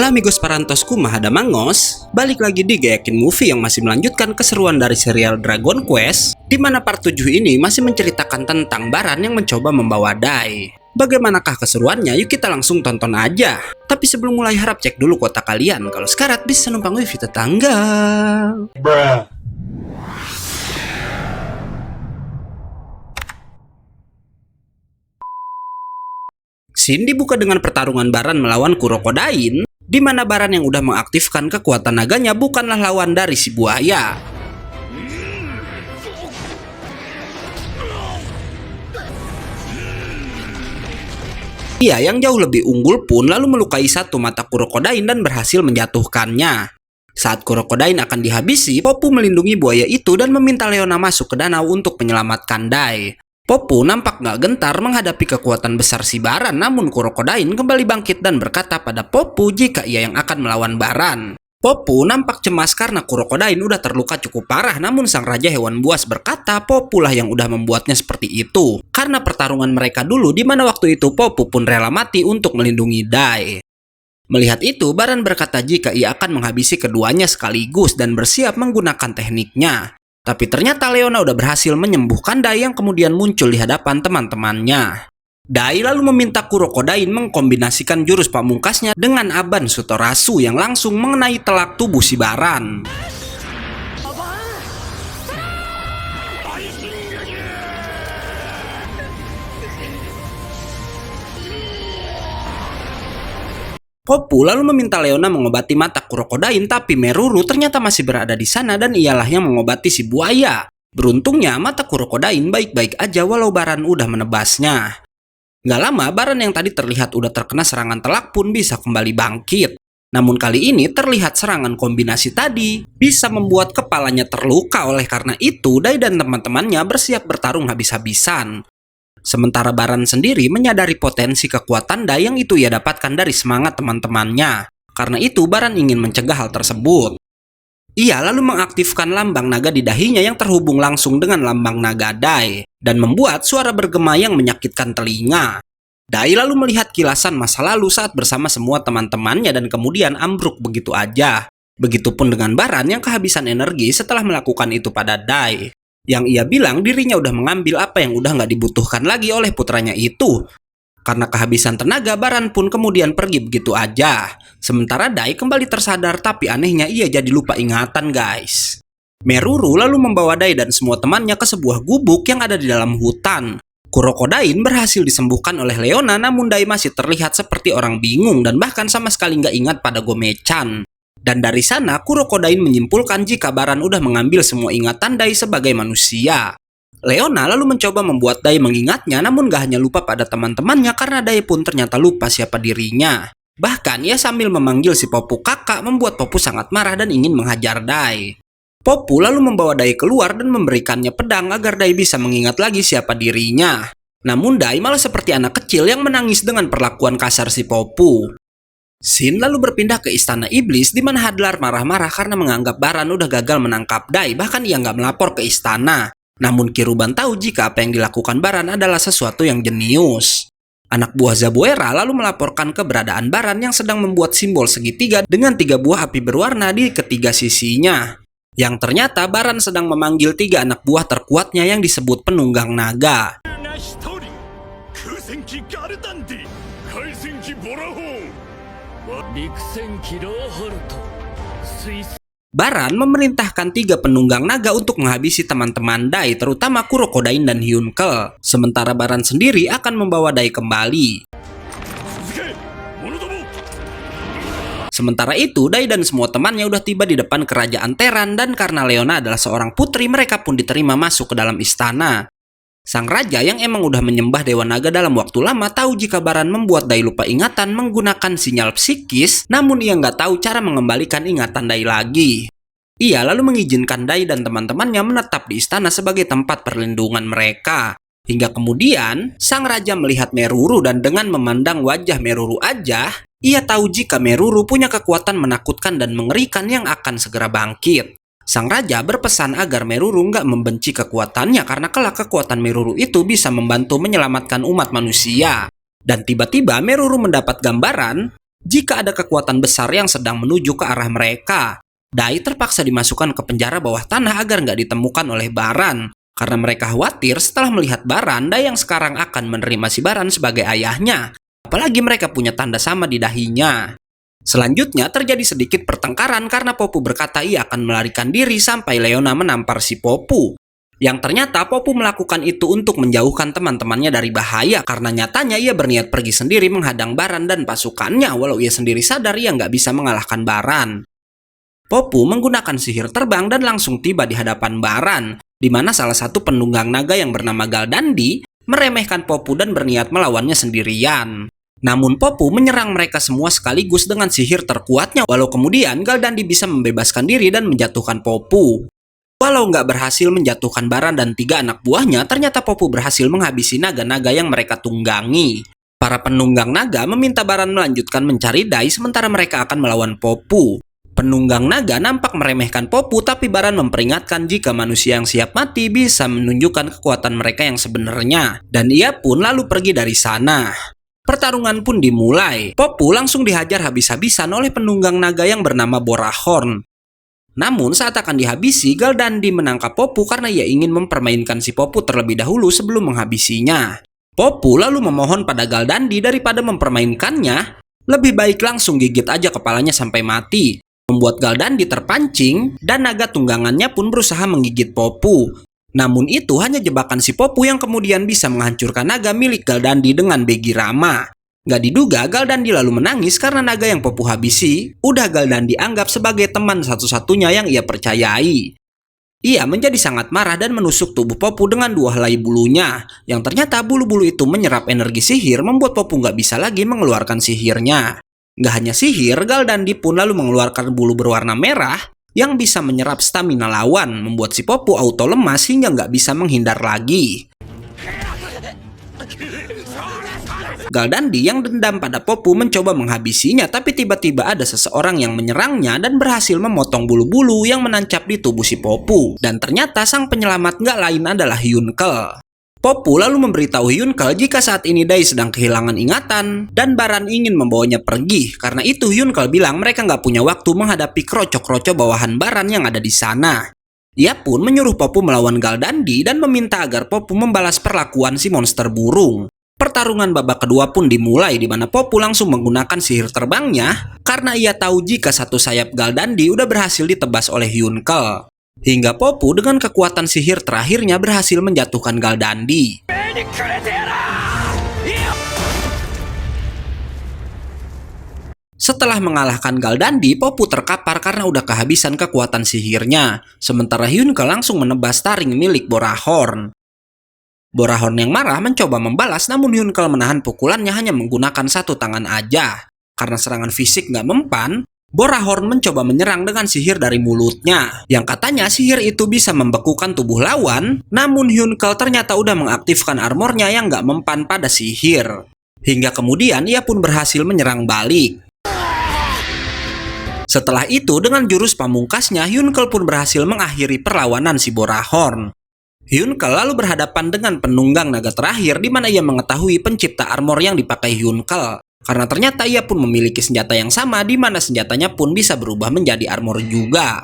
Hola amigos parantosku, Mahada Mangos. Balik lagi di Gayakin Movie yang masih melanjutkan keseruan dari serial Dragon Quest, di mana part 7 ini masih menceritakan tentang Baran yang mencoba membawa Dai. Bagaimanakah keseruannya? Yuk kita langsung tonton aja. Tapi sebelum mulai harap cek dulu kota kalian kalau sekarat bisa numpang wifi tetangga. Bruh. Scene dibuka dengan pertarungan Baran melawan Kurokodain, di mana Baran yang udah mengaktifkan kekuatan naganya bukanlah lawan dari si buaya. Ia yang jauh lebih unggul pun lalu melukai satu mata Kurokodain dan berhasil menjatuhkannya. Saat Kurokodain akan dihabisi, Popu melindungi buaya itu dan meminta Leona masuk ke danau untuk menyelamatkan Dai. Popu nampak gak gentar menghadapi kekuatan besar si Baran, namun Kurokodain kembali bangkit dan berkata pada Popu jika ia yang akan melawan Baran. Popu nampak cemas karena Kurokodain udah terluka cukup parah, namun sang raja hewan buas berkata Popu lah yang udah membuatnya seperti itu. Karena pertarungan mereka dulu di mana waktu itu Popu pun rela mati untuk melindungi Dai. Melihat itu, Baran berkata jika ia akan menghabisi keduanya sekaligus dan bersiap menggunakan tekniknya. Tapi ternyata Leona udah berhasil menyembuhkan Dai yang kemudian muncul di hadapan teman-temannya. Dai lalu meminta Kurokodain mengkombinasikan jurus pamungkasnya dengan Aban Sutorasu yang langsung mengenai telak tubuh si Baran. Popu lalu meminta Leona mengobati mata Kurokodain, tapi Meruru ternyata masih berada di sana dan ialah yang mengobati si buaya. Beruntungnya mata Kurokodain baik-baik aja walau Baran udah menebasnya. Gak lama Baran yang tadi terlihat udah terkena serangan telak pun bisa kembali bangkit. Namun kali ini terlihat serangan kombinasi tadi bisa membuat kepalanya terluka, oleh karena itu Dai dan teman-temannya bersiap bertarung habis-habisan. Sementara Baran sendiri menyadari potensi kekuatan Dai yang itu ia dapatkan dari semangat teman-temannya. Karena itu Baran ingin mencegah hal tersebut. Ia lalu mengaktifkan lambang naga di dahinya yang terhubung langsung dengan lambang naga Dai dan membuat suara bergema yang menyakitkan telinga. Dai lalu melihat kilasan masa lalu saat bersama semua teman-temannya dan kemudian ambruk begitu aja. Begitupun dengan Baran yang kehabisan energi setelah melakukan itu pada Dai. Yang ia bilang dirinya udah mengambil apa yang udah nggak dibutuhkan lagi oleh putranya itu. Karena kehabisan tenaga, Baran pun kemudian pergi begitu aja. Sementara Dai kembali tersadar, tapi anehnya ia jadi lupa ingatan guys. Meruru lalu membawa Dai dan semua temannya ke sebuah gubuk yang ada di dalam hutan. Kurokodain berhasil disembuhkan oleh Leona, namun Dai masih terlihat seperti orang bingung dan bahkan sama sekali nggak ingat pada Gomechan. Dan dari sana Kurokodain menyimpulkan jika Baran udah mengambil semua ingatan Dai sebagai manusia. Leona lalu mencoba membuat Dai mengingatnya, namun gak hanya lupa pada teman-temannya karena Dai pun ternyata lupa siapa dirinya. Bahkan ia sambil memanggil si Popu kakak membuat Popu sangat marah dan ingin menghajar Dai. Popu lalu membawa Dai keluar dan memberikannya pedang agar Dai bisa mengingat lagi siapa dirinya. Namun Dai malah seperti anak kecil yang menangis dengan perlakuan kasar si Popu. Scene lalu berpindah ke istana iblis di mana Hadlar marah-marah karena menganggap Baran udah gagal menangkap Dai, bahkan ia nggak melapor ke istana. Namun Kiruban tahu jika apa yang dilakukan Baran adalah sesuatu yang jenius. Anak buah Zabuera lalu melaporkan keberadaan Baran yang sedang membuat simbol segitiga dengan 3 buah api berwarna di ketiga sisinya. Yang ternyata Baran sedang memanggil 3 anak buah terkuatnya yang disebut penunggang naga. Baran memerintahkan 3 penunggang naga untuk menghabisi teman-teman Dai, terutama Kurokodain dan Hyunkel. Sementara Baran sendiri akan membawa Dai kembali. Sementara itu, Dai dan semua temannya udah tiba di depan kerajaan Teran dan karena Leona adalah seorang putri, mereka pun diterima masuk ke dalam istana. Sang raja yang emang udah menyembah Dewa Naga dalam waktu lama tahu jika Baran membuat Dai lupa ingatan menggunakan sinyal psikis, namun ia nggak tahu cara mengembalikan ingatan Dai lagi. Ia lalu mengizinkan Dai dan teman-temannya menetap di istana sebagai tempat perlindungan mereka. Hingga kemudian, sang raja melihat Meruru dan dengan memandang wajah Meruru aja, ia tahu jika Meruru punya kekuatan menakutkan dan mengerikan yang akan segera bangkit. Sang raja berpesan agar Meruru nggak membenci kekuatannya karena kelak kekuatan Meruru itu bisa membantu menyelamatkan umat manusia. Dan tiba-tiba Meruru mendapat gambaran jika ada kekuatan besar yang sedang menuju ke arah mereka. Dai terpaksa dimasukkan ke penjara bawah tanah agar nggak ditemukan oleh Baran. Karena mereka khawatir setelah melihat Baran, Dai yang sekarang akan menerima si Baran sebagai ayahnya. Apalagi mereka punya tanda sama di dahinya. Selanjutnya terjadi sedikit pertengkaran karena Popu berkata ia akan melarikan diri sampai Leona menampar si Popu. Yang ternyata Popu melakukan itu untuk menjauhkan teman-temannya dari bahaya karena nyatanya ia berniat pergi sendiri menghadang Baran dan pasukannya walau ia sendiri sadar ia nggak bisa mengalahkan Baran. Popu menggunakan sihir terbang dan langsung tiba di hadapan Baran, di mana salah satu penunggang naga yang bernama Galdandi meremehkan Popu dan berniat melawannya sendirian. Namun Popu menyerang mereka semua sekaligus dengan sihir terkuatnya walau kemudian Galdandi bisa membebaskan diri dan menjatuhkan Popu. Walau nggak berhasil menjatuhkan Baran dan 3 anak buahnya, ternyata Popu berhasil menghabisi naga-naga yang mereka tunggangi. Para penunggang naga meminta Baran melanjutkan mencari Dai sementara mereka akan melawan Popu. Penunggang naga nampak meremehkan Popu tapi Baran memperingatkan jika manusia yang siap mati bisa menunjukkan kekuatan mereka yang sebenarnya. Dan ia pun lalu pergi dari sana. Pertarungan pun dimulai. Popu langsung dihajar habis-habisan oleh penunggang naga yang bernama Borahorn. Namun saat akan dihabisi, Galdandi menangkap Popu karena ia ingin mempermainkan si Popu terlebih dahulu sebelum menghabisinya. Popu lalu memohon pada Galdandi daripada mempermainkannya, lebih baik langsung gigit aja kepalanya sampai mati. Membuat Galdandi terpancing dan naga tunggangannya pun berusaha menggigit Popu. Namun itu hanya jebakan si Popu yang kemudian bisa menghancurkan naga milik Galdandi dengan Begirama. Gak diduga Galdandi lalu menangis karena naga yang Popu habisi udah Galdandi anggap sebagai teman satu-satunya yang ia percayai. Ia menjadi sangat marah dan menusuk tubuh Popu dengan 2 helai bulunya, yang ternyata bulu-bulu itu menyerap energi sihir membuat Popu gak bisa lagi mengeluarkan sihirnya. Gak hanya sihir, Galdandi pun lalu mengeluarkan bulu berwarna merah yang bisa menyerap stamina lawan, membuat si Popu auto lemas hingga nggak bisa menghindar lagi. Galdandi yang dendam pada Popu mencoba menghabisinya, tapi tiba-tiba ada seseorang yang menyerangnya dan berhasil memotong bulu-bulu yang menancap di tubuh si Popu. Dan ternyata sang penyelamat nggak lain adalah Hyunkel. Popu lalu memberitahu Hyunkel jika saat ini Dai sedang kehilangan ingatan dan Baran ingin membawanya pergi. Karena itu Hyunkel bilang mereka nggak punya waktu menghadapi kroco-kroco bawahan Baran yang ada di sana. Ia pun menyuruh Popu melawan Galdandi dan meminta agar Popu membalas perlakuan si monster burung. Pertarungan babak kedua pun dimulai di mana Popu langsung menggunakan sihir terbangnya karena ia tahu jika satu sayap Galdandi udah berhasil ditebas oleh Hyunkel. Hingga Popu dengan kekuatan sihir terakhirnya berhasil menjatuhkan Galdandi. Setelah mengalahkan Galdandi, Popu terkapar karena udah kehabisan kekuatan sihirnya. Sementara Hyunkel langsung menebas taring milik Borahorn. Borahorn yang marah mencoba membalas, namun Hyunkel menahan pukulannya hanya menggunakan 1 tangan aja. Karena serangan fisik nggak mempan, Borahorn mencoba menyerang dengan sihir dari mulutnya, yang katanya sihir itu bisa membekukan tubuh lawan, namun Hyunkel ternyata udah mengaktifkan armornya yang nggak mempan pada sihir. Hingga kemudian ia pun berhasil menyerang balik. Setelah itu dengan jurus pamungkasnya, Hyunkel pun berhasil mengakhiri perlawanan si Borahorn. Hyunkel lalu berhadapan dengan penunggang naga terakhir di mana ia mengetahui pencipta armor yang dipakai Hyunkel. Karena ternyata ia pun memiliki senjata yang sama di mana senjatanya pun bisa berubah menjadi armor juga.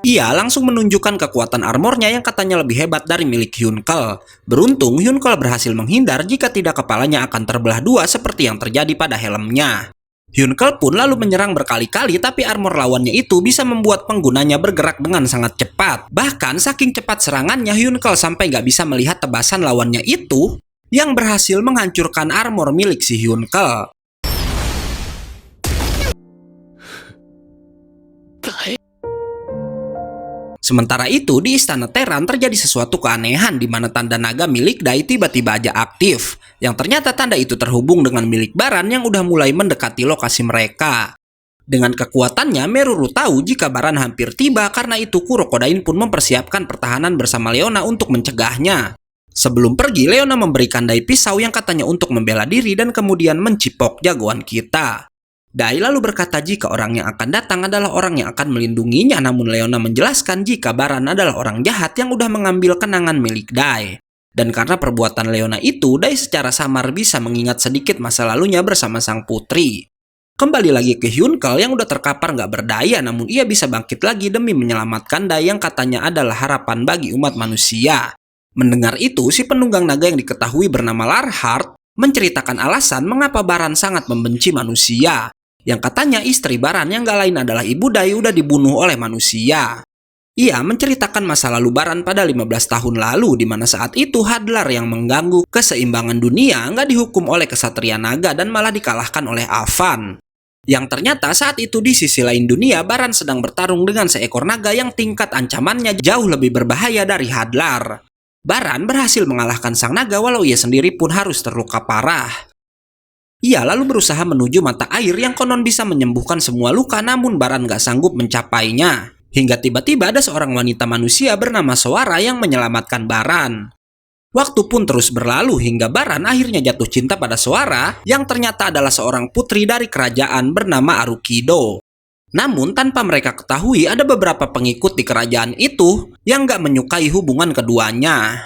Ia langsung menunjukkan kekuatan armornya yang katanya lebih hebat dari milik Hyunkel. Beruntung Hyunkel berhasil menghindar jika tidak kepalanya akan terbelah 2 seperti yang terjadi pada helmnya. Hyunkel pun lalu menyerang berkali-kali tapi armor lawannya itu bisa membuat penggunanya bergerak dengan sangat cepat. Bahkan saking cepat serangannya Hyunkel sampai nggak bisa melihat tebasan lawannya itu yang berhasil menghancurkan armor milik si Hyunkel. Sementara itu di istana Terran terjadi sesuatu keanehan di mana tanda naga milik Dai tiba-tiba aja aktif. Yang ternyata tanda itu terhubung dengan milik Baran yang udah mulai mendekati lokasi mereka. Dengan kekuatannya Meruru tahu jika Baran hampir tiba, karena itu Kurokodain pun mempersiapkan pertahanan bersama Leona untuk mencegahnya. Sebelum pergi, Leona memberikan Dai pisau yang katanya untuk membela diri dan kemudian mencipok jagoan kita. Dai lalu berkata jika orang yang akan datang adalah orang yang akan melindunginya, namun Leona menjelaskan jika Baran adalah orang jahat yang udah mengambil kenangan milik Dai. Dan karena perbuatan Leona itu, Dai secara samar bisa mengingat sedikit masa lalunya bersama sang putri. Kembali lagi ke Hyunkal yang udah terkapar nggak berdaya, namun ia bisa bangkit lagi demi menyelamatkan Dai yang katanya adalah harapan bagi umat manusia. Mendengar itu, si penunggang naga yang diketahui bernama Larhart menceritakan alasan mengapa Baran sangat membenci manusia. Yang katanya istri Baran yang gak lain adalah ibu Dai udah dibunuh oleh manusia. Ia menceritakan masa lalu Baran pada 15 tahun lalu, di mana saat itu Hadlar yang mengganggu keseimbangan dunia nggak dihukum oleh kesatria naga dan malah dikalahkan oleh Avan. Yang ternyata saat itu di sisi lain dunia, Baran sedang bertarung dengan seekor naga yang tingkat ancamannya jauh lebih berbahaya dari Hadlar. Baran berhasil mengalahkan sang naga walau ia sendiri pun harus terluka parah. Ia lalu berusaha menuju mata air yang konon bisa menyembuhkan semua luka, namun Baran gak sanggup mencapainya. Hingga tiba-tiba ada seorang wanita manusia bernama Soara yang menyelamatkan Baran. Waktu pun terus berlalu hingga Baran akhirnya jatuh cinta pada Soara yang ternyata adalah seorang putri dari kerajaan bernama Arukido. Namun tanpa mereka ketahui ada beberapa pengikut di kerajaan itu yang gak menyukai hubungan keduanya.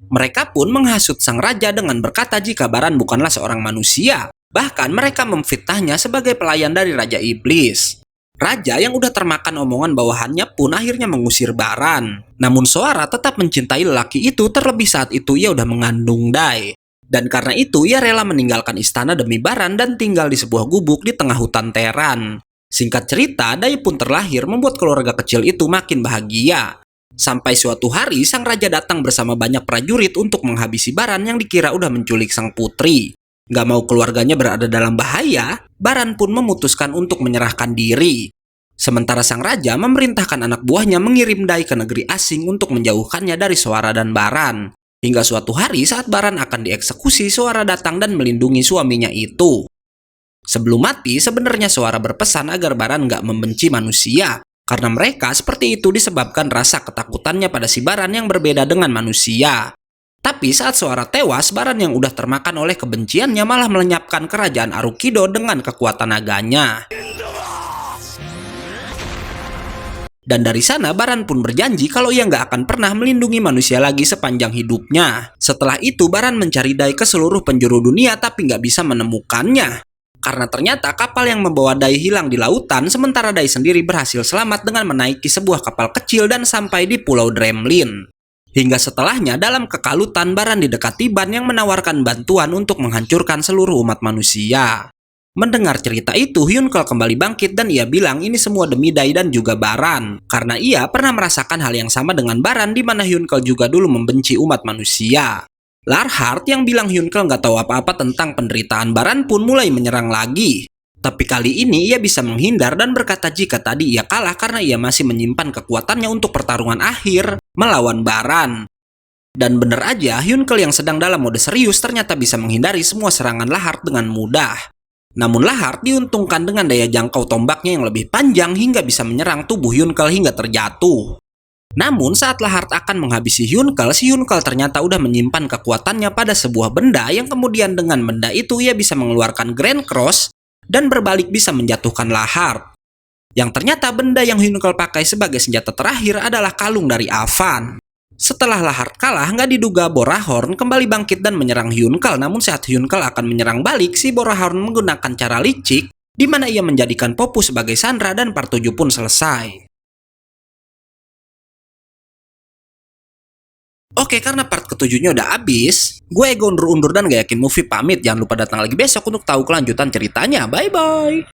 Mereka pun menghasut sang raja dengan berkata jika Baran bukanlah seorang manusia. Bahkan mereka memfitnahnya sebagai pelayan dari Raja Iblis. Raja yang udah termakan omongan bawahannya pun akhirnya mengusir Baran. Namun Soara tetap mencintai lelaki itu, terlebih saat itu ia udah mengandung Dai. Dan karena itu ia rela meninggalkan istana demi Baran dan tinggal di sebuah gubuk di tengah hutan Teran. Singkat cerita, Dai pun terlahir membuat keluarga kecil itu makin bahagia. Sampai suatu hari sang raja datang bersama banyak prajurit untuk menghabisi Baran yang dikira udah menculik sang putri. Gak mau keluarganya berada dalam bahaya, Baran pun memutuskan untuk menyerahkan diri. Sementara sang raja memerintahkan anak buahnya mengirim Dai ke negeri asing untuk menjauhkannya dari Soara dan Baran. Hingga suatu hari saat Baran akan dieksekusi, Soara datang dan melindungi suaminya itu. Sebelum mati, sebenarnya Soara berpesan agar Baran gak membenci manusia. Karena mereka seperti itu disebabkan rasa ketakutannya pada si Baran yang berbeda dengan manusia. Tapi saat Soara tewas, Baran yang udah termakan oleh kebenciannya malah melenyapkan kerajaan Arukido dengan kekuatan naganya. Dan dari sana Baran pun berjanji kalau ia nggak akan pernah melindungi manusia lagi sepanjang hidupnya. Setelah itu Baran mencari Dai ke seluruh penjuru dunia tapi nggak bisa menemukannya. Karena ternyata kapal yang membawa Dai hilang di lautan, sementara Dai sendiri berhasil selamat dengan menaiki sebuah kapal kecil dan sampai di Pulau Dremlin. Hingga setelahnya dalam kekalutan Baran didekati Ban yang menawarkan bantuan untuk menghancurkan seluruh umat manusia. Mendengar cerita itu, Hyunkal kembali bangkit dan ia bilang ini semua demi Dai dan juga Baran. Karena ia pernah merasakan hal yang sama dengan Baran di mana Hyunkal juga dulu membenci umat manusia. Larhart yang bilang Hyunkal nggak tahu apa-apa tentang penderitaan Baran pun mulai menyerang lagi. Tapi kali ini ia bisa menghindar dan berkata jika tadi ia kalah karena ia masih menyimpan kekuatannya untuk pertarungan akhir melawan Baran. Dan bener aja, Hyunkal yang sedang dalam mode serius ternyata bisa menghindari semua serangan Larhart dengan mudah. Namun Larhart diuntungkan dengan daya jangkau tombaknya yang lebih panjang hingga bisa menyerang tubuh Hyunkal hingga terjatuh. Namun saat Larhart akan menghabisi Hyunkal, si Hyunkal ternyata udah menyimpan kekuatannya pada sebuah benda yang kemudian dengan benda itu ia bisa mengeluarkan Grand Cross dan berbalik bisa menjatuhkan Larhart. Yang ternyata benda yang Hyunkal pakai sebagai senjata terakhir adalah kalung dari Avan. Setelah Larhart kalah, nggak diduga Borahorn kembali bangkit dan menyerang Hyunkal. Namun saat Hyunkal akan menyerang balik, si Borahorn menggunakan cara licik, di mana ia menjadikan Popu sebagai sandera dan part 7 pun selesai. Oke, karena part ketujuhnya udah habis, gue Ego undur-undur dan gak yakin movie pamit. Jangan lupa datang lagi besok untuk tahu kelanjutan ceritanya. Bye-bye!